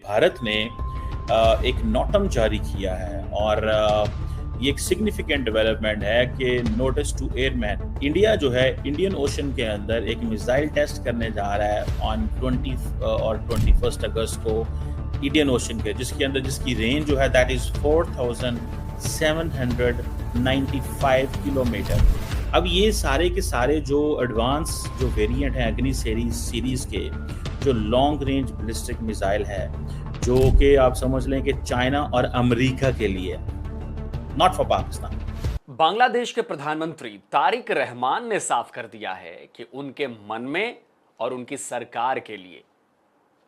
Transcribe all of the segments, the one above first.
भारत ने एक नोटम जारी किया है और ये एक सिग्निफिकेंट डेवलपमेंट है कि नोटिस टू एयरमैन इंडिया जो है इंडियन ओशन के अंदर एक मिसाइल टेस्ट करने जा रहा है ऑन 20 और 21 अगस्त को इंडियन ओशन के जिसकी रेंज जो है दैट इज 4795 किलोमीटर। अब ये सारे के सारे जो एडवांस जो वेरिएंट हैं अग्नि सीरीज के जो लॉन्ग रेंज बैलिस्टिक मिसाइल है जो कि आप समझ लें कि चाइना और अमेरिका के लिए, नॉट फॉर पाकिस्तान। बांग्लादेश के प्रधानमंत्री तारिक रहमान ने साफ कर दिया है कि उनके मन में और उनकी सरकार के लिए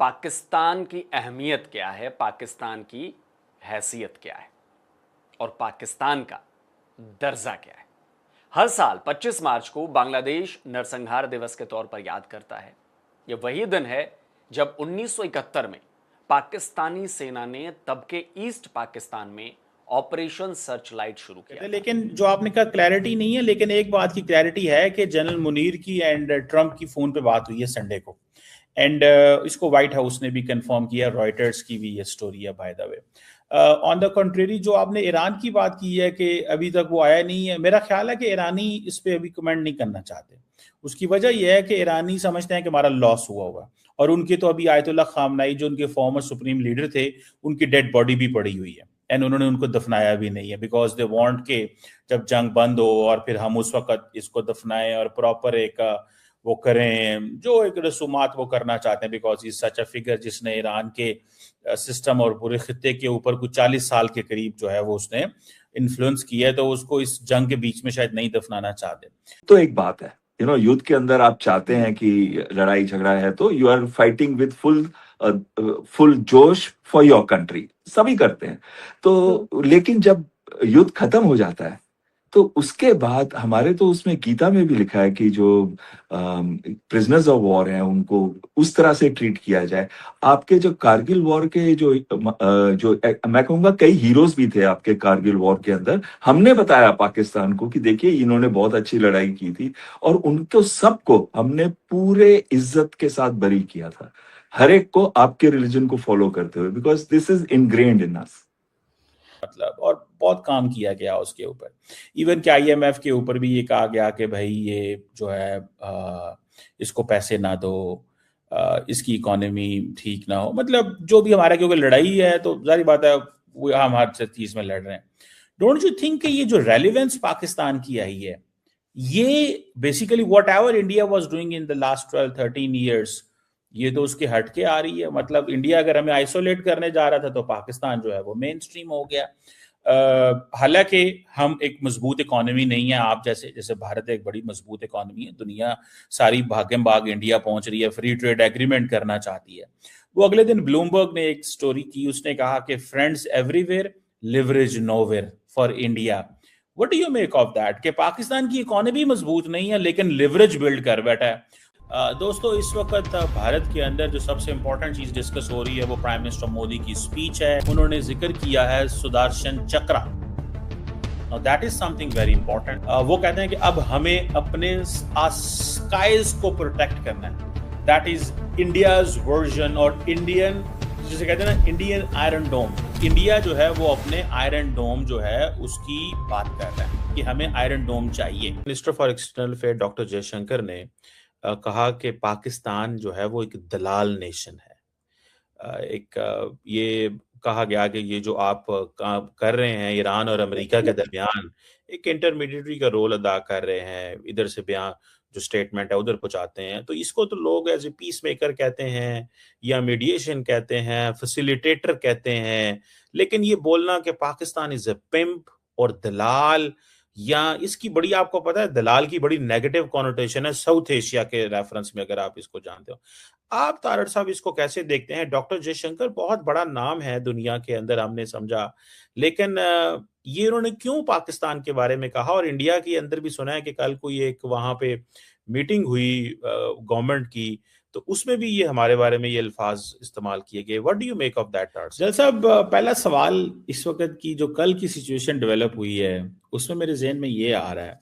पाकिस्तान की अहमियत क्या है, पाकिस्तान की हैसियत क्या है और पाकिस्तान का दर्जा क्या है। हर साल 25 मार्च को बांग्लादेश नरसंहार दिवस के तौर पर याद करता है। यह वही दिन है जब 1971 में पाकिस्तानी सेना ने तब के ईस्ट पाकिस्तान में ऑपरेशन सर्च लाइट शुरू किया। लेकिन जो आपने कहा क्लैरिटी नहीं है, लेकिन एक बात की क्लैरिटी है कि जनरल मुनीर की एंड ट्रंप की फोन पे बात हुई है संडे को एंड इसको व्हाइट हाउस ने भी कंफर्म किया, रॉयटर्स की भी ये स्टोरी है by the way. On the contrary जो आपने ईरान की बात की है कि अभी तक वो आया नहीं है, मेरा ख्याल है कि ईरानी इस पे अभी कमेंट नहीं करना चाहते। उसकी वजह यह है कि ईरानी समझते हैं कि हमारा लॉस हुआ होगा और उनके तो अभी आयतुल्ला खामनाई जो उनके फॉर्मर सुप्रीम लीडर थे उनकी डेड बॉडी भी पड़ी हुई है एंड उन्होंने उनको दफनाया भी नहीं है बिकॉज दे वांट के जब जंग बंद हो और फिर हम उस वक्त इसको दफनाएं और प्रॉपर एक वो करें जो एक रसूमात वो करना चाहते हैं because is such a figure जिसने ईरान के सिस्टम और पूरे खित्ते के ऊपर कुछ 40 साल के करीब जो है वो उसने इन्फ्लुएंस किया है, तो उसको इस जंग के बीच में शायद नहीं दफनाना चाहते। तो एक बात है, युद्ध के अंदर आप चाहते हैं कि लड़ाई झगड़ा है तो you are fighting with full जोश फॉर योर कंट्री, सभी करते हैं। तो लेकिन जब युद्ध खत्म हो जाता है तो उसके बाद हमारे तो उसमें गीता में भी लिखा है कि जो प्रिजनर्स ऑफ वॉर हैं उनको उस तरह से ट्रीट किया जाए। आपके जो कारगिल वॉर के मैं कहूंगा कई हीरोज भी थे आपके कारगिल वॉर के अंदर। हमने बताया पाकिस्तान को कि देखिए इन्होंने बहुत अच्छी लड़ाई की थी और उनको सबको हमने पूरे इज्जत के साथ बरी किया था, हर एक को आपके रिलीजन को फॉलो करते हुए, because this is ingrained in us. मतलब और बहुत काम किया गया उसके ऊपर। इवन कि आईएमएफ के ऊपर भी ये कहा गया कि भाई ये जो है इसको पैसे ना दो, इसकी इकोनॉमी ठीक ना हो, मतलब जो भी हमारे क्योंकि लड़ाई है तो जारी बात है वो हम हर चीज में लड़ रहे हैं। डोंट यू थिंक कि ये जो रेलिवेंस पाकिस्तान की आई है ये basically what ever India was doing in the last 12-13 years ये तो उसके हट के आ रही है। मतलब इंडिया अगर हमें आइसोलेट करने जा रहा था तो पाकिस्तान जो है वो मेन स्ट्रीम हो गया। हालांकि हम एक मजबूत इकोनॉमी नहीं है, आप जैसे जैसे भारत एक बड़ी मजबूत इकोनॉमी है, दुनिया सारी भागम भाग इंडिया पहुंच रही है, फ्री ट्रेड एग्रीमेंट करना चाहती है। वो अगले दिन ब्लूमबर्ग ने एक स्टोरी की, उसने कहा कि friends everywhere leverage nowhere for India. What do you make of that कि पाकिस्तान की इकोनॉमी मजबूत नहीं है लेकिन लिवरेज बिल्ड कर बैठा है। दोस्तों इस वक्त भारत के अंदर जो सबसे इंपॉर्टेंट चीज डिस्कस हो रही है वो प्राइम मिनिस्टर मोदी की स्पीच है। उन्होंने जिक्र किया है सुदर्शन चक्र। Now that is something very important. वो कहते हैं कि अब हमें अपने स्काइज को प्रोटेक्ट करना है। दैट इज इंडियाज वर्जन और इंडियन जिसे कहते हैं ना इंडियन आयरन डोम। इंडिया जो है वो अपने आयरन डोम जो है उसकी बात कर रहा है कि हमें आयरन डोम चाहिए। Minister for external affair doctor Jaishankar ने कहा कि पाकिस्तान जो है वो एक दलाल नेशन है। ये कहा गया कि ये जो आप कर रहे हैं ईरान और अमेरिका के दरमियान एक इंटरमीडिएटरी का रोल अदा कर रहे हैं, इधर से बयान जो स्टेटमेंट है उधर पहुंचाते हैं, तो इसको तो लोग एज ए पीस मेकर कहते हैं या मीडिएशन कहते हैं, फैसिलिटेटर कहते हैं। लेकिन ये बोलना कि पाकिस्तान इज ए पिम्प और दलाल, या इसकी बड़ी आपको पता है दलाल की बड़ी नेगेटिव कॉनोटेशन है साउथ एशिया के रेफरेंस में, अगर आप इसको जानते हो। आप तारड़ साहब इसको कैसे देखते हैं? डॉक्टर जयशंकर बहुत बड़ा नाम है दुनिया के अंदर, हमने समझा, लेकिन ये उन्होंने क्यों पाकिस्तान के बारे में कहा? और इंडिया के अंदर भी सुना है कि कल कोई एक वहां पे मीटिंग हुई गवर्नमेंट की, तो उसमें भी ये हमारे बारे में ये अल्फाज इस्तेमाल किए गए। What do you make of that? जल साहब पहला सवाल, इस वक्त की जो कल की सिचुएशन डेवलप हुई है उसमें मेरे जहन में ये आ रहा है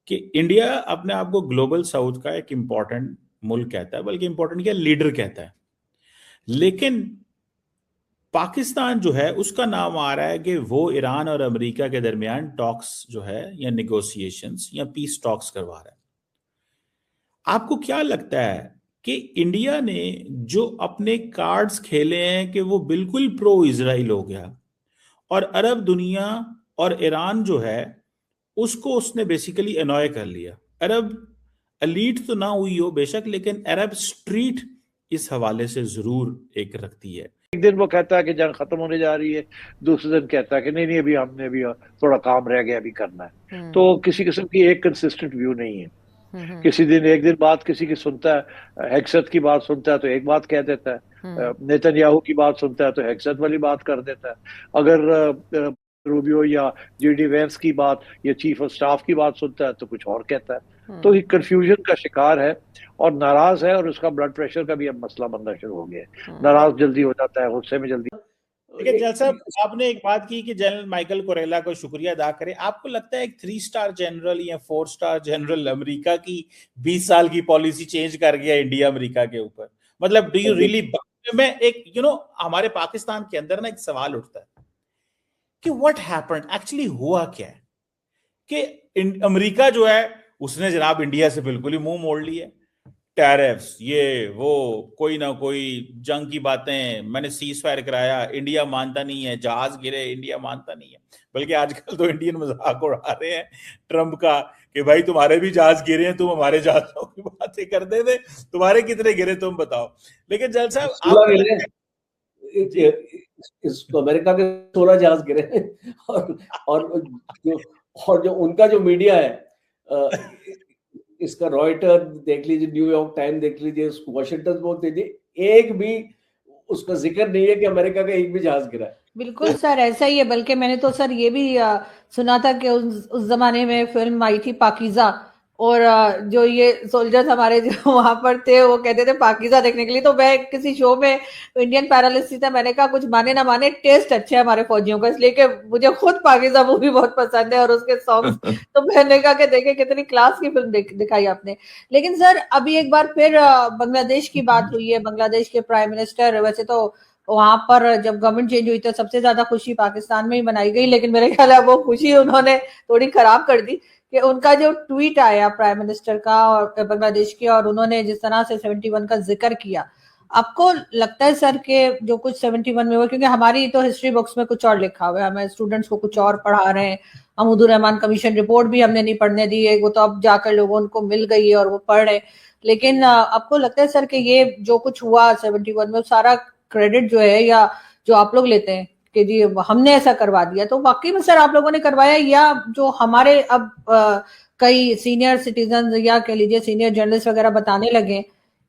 कि इंडिया अपने आप को ग्लोबल साउथ का एक इंपॉर्टेंट मुल्क कहता है, बल्कि इंपॉर्टेंट क्या लीडर कहता है, लेकिन पाकिस्तान जो है उसका नाम आ रहा है कि वो ईरान और अमेरिका के दरमियान टॉक्स जो है या नेगोशिएशंस या पीस टॉक्स करवा रहा है। आपको क्या लगता है कि इंडिया ने जो अपने कार्ड्स खेले हैं कि वो बिल्कुल प्रो इजराइल हो गया, और अरब दुनिया और ईरान जो है उसको उसने बेसिकली अनॉय कर लिया। अरब एलीट तो ना हुई हो बेशक, लेकिन अरब स्ट्रीट इस हवाले से जरूर एक रखती है। एक दिन वो कहता है कि जंग खत्म होने जा रही है, दूसरे दिन कहता है कि नहीं नहीं अभी हमने भी थोड़ा काम रह गया अभी करना है। तो किसी किस्म की एक कंसिस्टेंट व्यू नहीं है। किसी दिन एक दिन बात किसी की सुनता है, हेक्सत की बात सुनता है तो एक बात कह देता है, नेतन्याहू की बात सुनता है तो हेक्सत वाली बात कर देता है। अगर रूबियो या जीडी वेंस की बात या चीफ ऑफ स्टाफ की बात सुनता है तो कुछ और कहता है। तो ये कंफ्यूजन का शिकार है और नाराज है, और उसका ब्लड प्रेशर का भी अब मसला बनना शुरू हो गया है। नाराज जल्दी हो जाता है, गुस्से में जल्दी। देखिए जनरल साहब, आपने एक बात की कि जनरल माइकल कोरेला को शुक्रिया अदा करें। आपको लगता है एक 3 स्टार जनरल या 4 स्टार जनरल अमेरिका की 20 साल की पॉलिसी चेंज कर गया इंडिया अमेरिका के ऊपर? मतलब डू यू रियली, मैं एक हमारे पाकिस्तान के अंदर ना एक सवाल उठता है कि व्हाट हैपेंड, एक्चुअली हुआ क्या है कि अमेरिका जो है उसने जनाब इंडिया से बिल्कुल ही मुंह मोड़ लिया। टैरिफ्स, ये वो, कोई ना कोई जंग की बातें, मैंने सीज फायर कराया, इंडिया मानता नहीं है, जहाज गिरे, इंडिया मानता नहीं है। बल्कि आजकल तो इंडियन मजाक उड़ा रहे हैं ट्रंप का कि भाई तुम्हारे भी जहाज गिरे हैं, तुम हमारे जहाजों की बातें कर दे दे, तुम्हारे कितने गिरे तुम बताओ। लेकिन जल साहब अमेरिका के 16 जहाज गिरे हैं और जो उनका जो मीडिया है, इसका रॉयटर देख लीजिए, न्यूयॉर्क टाइम देख लीजिए, वॉशिंगटन पोस्ट देखिए, एक भी उसका जिक्र नहीं है कि अमेरिका का एक भी जहाज गिरा है। बिल्कुल सर, ऐसा ही है। बल्कि मैंने तो सर ये भी सुना था कि उस जमाने में फिल्म आई थी पाकीज़ा, और जो ये सोल्जर्स हमारे जो वहां पर थे वो कहते थे पाकीज़ा देखने के लिए। तो मैं किसी शो में इंडियन पैरालिस्ट था, मैंने कहा कुछ माने ना माने टेस्ट अच्छे है हमारे फौजियों का, इसलिए कि मुझे खुद पाकीज़ा मूवी बहुत पसंद है और उसके सॉन्ग तो मैंने कहा कि देखे कितनी क्लास की फिल्म दिखाई आपने। लेकिन सर अभी एक बार फिर बांग्लादेश की बात हुई है। बांग्लादेश के प्राइम मिनिस्टर, वैसे तो वहां पर जब गवर्नमेंट चेंज हुई तो सबसे ज्यादा खुशी पाकिस्तान में ही मनाई गई, लेकिन मेरे ख्याल है वो खुशी उन्होंने थोड़ी खराब कर दी कि उनका जो ट्वीट आया प्राइम मिनिस्टर का और बांग्लादेश के, और उन्होंने जिस तरह से 71 का जिक्र किया, आपको लगता है सर कि जो कुछ 71 में हुआ, क्योंकि हमारी तो हिस्ट्री बुक्स में कुछ और लिखा हुआ है, हमें स्टूडेंट्स को कुछ और पढ़ा रहे हैं, महमूदुर रहमान कमीशन रिपोर्ट भी हमने नहीं पढ़ने दी है, वो तो अब जाकर लोगों को मिल गई है और वो पढ़ रहे। लेकिन आपको लगता है सर कि ये जो कुछ हुआ 71 में सारा क्रेडिट जो है या जो आप लोग लेते हैं कि जी हमने ऐसा करवा दिया, तो वाकई में सर आप लोगों ने करवाया, या जो हमारे अब कई सीनियर सिटीजन या कह लीजिए सीनियर जर्नलिस्ट वगैरह बताने लगे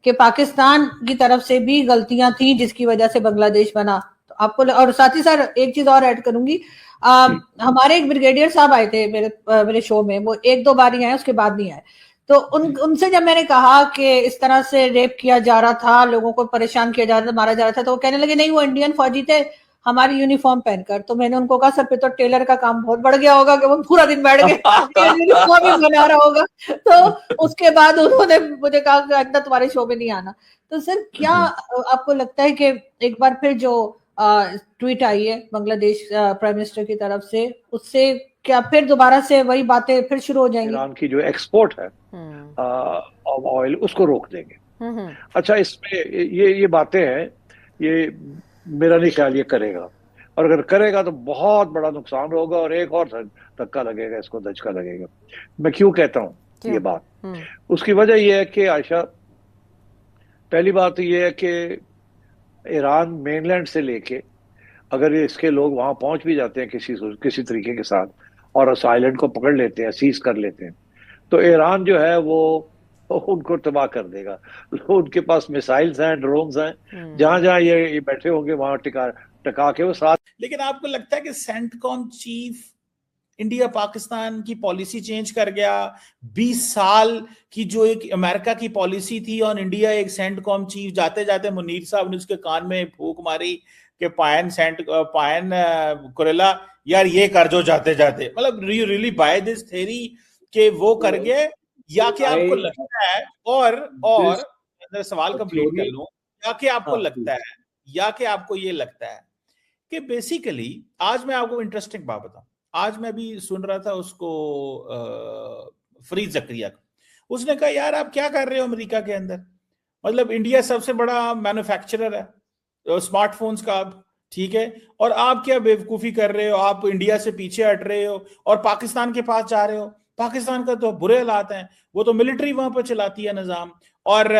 कि पाकिस्तान की तरफ से भी गलतियां थी जिसकी वजह से बांग्लादेश बना? तो आपको और साथ ही सर एक चीज और ऐड करूंगी, हमारे एक ब्रिगेडियर साहब आए थे मेरे शो में, वो 1-2 बार ही आए, उसके बाद नहीं आए। तो उनसे जब मैंने कहा कि इस तरह से रेप किया जा रहा था, लोगों को परेशान किया जा रहा था, मारा जा रहा था, तो वो कहने लगे नहीं वो इंडियन फौजी थे हमारी यूनिफॉर्म पहनकर। तो मैंने उनको कहा सर फिर तो टेलर का काम बहुत बढ़ गया होगा कि वो पूरा दिन बैठ गए यूनिफॉर्म ही बना रहा होगा। तो उसके बाद उन्होंने मुझे कहा कि अंदर तुम्हारे शो में नहीं आना। तो सर क्या आपको लगता है कि एक बार फिर जो ट्वीट आई है बांग्लादेश प्राइम मिनिस्टर की तरफ से, उससे क्या फिर दोबारा से वही बातें फिर शुरू हो जाएंगी? ईरान की जो एक्सपोर्ट है ऑयल उसको रोक देंगे। अच्छा, इसमें ये बातें हैं, ये मेरा नहीं ख्याल ये करेगा, और अगर करेगा तो बहुत बड़ा नुकसान होगा और एक और धक्का लगेगा, इसको दचका लगेगा। मैं क्यों कहता हूँ ये बात? उसकी वजह यह है कि आयशा, पहली बात तो ये है कि ईरान मेनलैंड से लेके अगर इसके लोग वहां पहुंच भी जाते हैं किसी तरीके के साथ और उस आइलैंड को पकड़ लेते हैं, सीज कर लेते हैं, तो ईरान जो है वो उनको तबाह कर देगा। उनके पास मिसाइल्स हैं, ड्रोन्स हैं, जहां जहां ये बैठे होंगे वहां टका के वो साथ। लेकिन आपको लगता है कि सेंटकॉम चीफ इंडिया पाकिस्तान की पॉलिसी चेंज कर गया? 20 साल की जो एक अमेरिका की पॉलिसी थी ऑन इंडिया, एक सेंटकॉम चीफ जाते जाते मुनीर साहब ने उसके कान में फूंक मारी कि पायन कुरेला यार ये कर जो जाते जाते, मतलब रियली बाय दिस थ्योरी कि वो कर गए, या कि आपको लगता है और सवाल कंप्लीट कर लूं, या कि आपको लगता है, या कि आपको ये लगता है कि बेसिकली आज मैं आपको इंटरेस्टिंग बात बताऊं, आज मैं भी सुन रहा था उसको फरीद ज़करिया का, उसने कहा यार आप क्या कर रहे हो अमेरिका के अंदर, मतलब इंडिया सबसे बड़ा मैन्युफैक्चरर है स्मार्टफोन्स का, ठीक है, और आप क्या बेवकूफी कर रहे हो, आप इंडिया से पीछे हट रहे हो और पाकिस्तान के पास जा रहे हो। पाकिस्तान का तो बुरे हालात हैं, वो तो मिलिट्री वहां पर चलाती है निजाम, और